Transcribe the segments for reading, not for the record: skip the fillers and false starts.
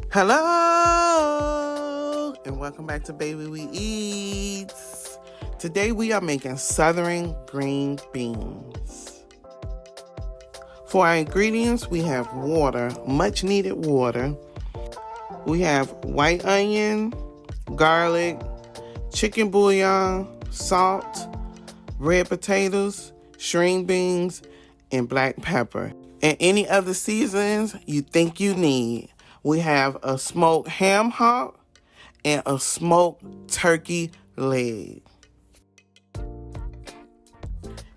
Hello and welcome back to Baby We Eats. Today we are making southern green beans. For our ingredients, we have water, much needed water. We have white onion, garlic, chicken bouillon, salt, red potatoes, string beans, and black pepper. And any other seasonings you think you need. We have a smoked ham hock and a smoked turkey leg.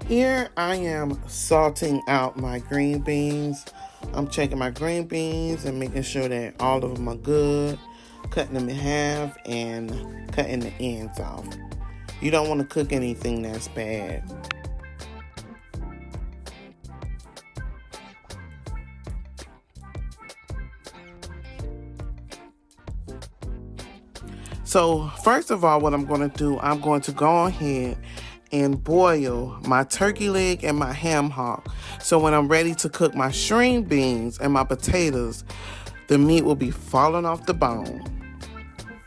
Here I am salting out my green beans. I'm checking my green beans and making sure that all of them are good, cutting them in half and cutting the ends off. You don't want to cook anything that's bad. So first of all, what I'm going to do, I'm going to go ahead and boil my turkey leg and my ham hock. So when I'm ready to cook my string beans and my potatoes, the meat will be falling off the bone.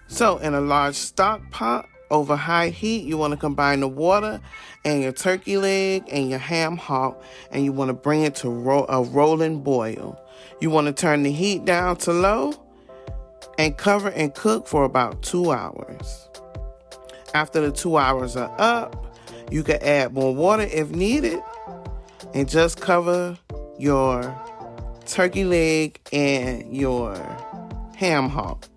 So in a large stock pot over high heat, you want to combine the water and your turkey leg and your ham hock, and you want to bring it to a rolling boil. You want to turn the heat down to low and cover and cook for about 2 hours. After the 2 hours are up, you can add more water if needed and just cover your turkey leg and your ham hock.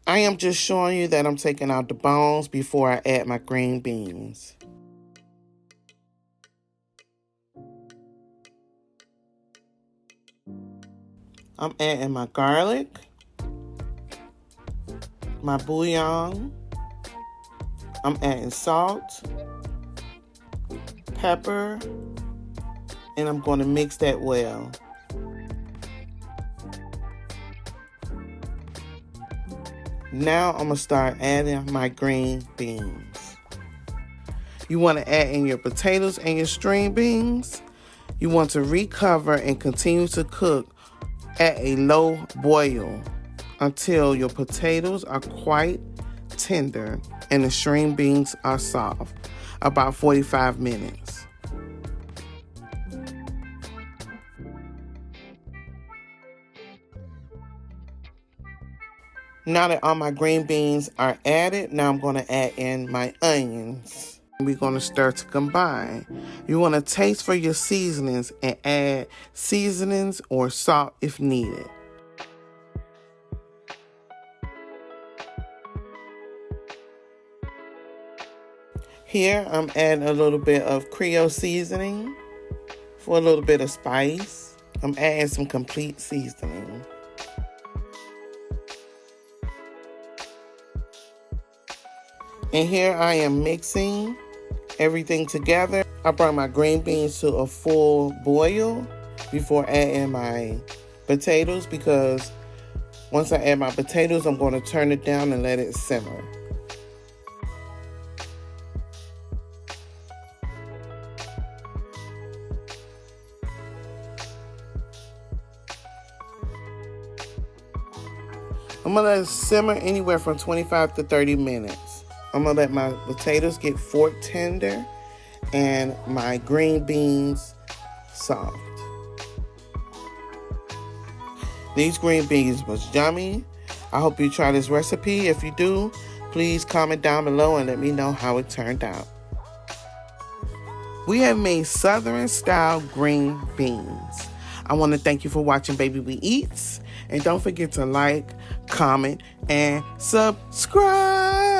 I am just showing you that I'm taking out the bones before I add my green beans. I'm adding my garlic, my bouillon. I'm adding salt, pepper, and I'm going to mix that well. Now I'm going to start adding my green beans. You want to add in your potatoes and your string beans. You want to recover and continue to cook at a low boil until your potatoes are quite tender and the string beans are soft, about 45 minutes. Now that all my green beans are added, now I'm going to add in my onions. We're going to stir to combine. You want to taste for your seasonings and add seasonings or salt if needed. Here, I'm adding a little bit of Creole seasoning for a little bit of spice. I'm adding some complete seasoning. And here I am mixing everything together. I brought my green beans to a full boil before adding my potatoes, because once I add my potatoes, I'm going to turn it down and let it simmer. I'm going to let it simmer anywhere from 25 to 30 minutes. I'm going to let my potatoes get fork tender and my green beans soft. These green beans was yummy. I hope you try this recipe. If you do, please comment down below and let me know how it turned out. We have made Southern style green beans. I want to thank you for watching Baby We Eats. And don't forget to like, comment, and subscribe.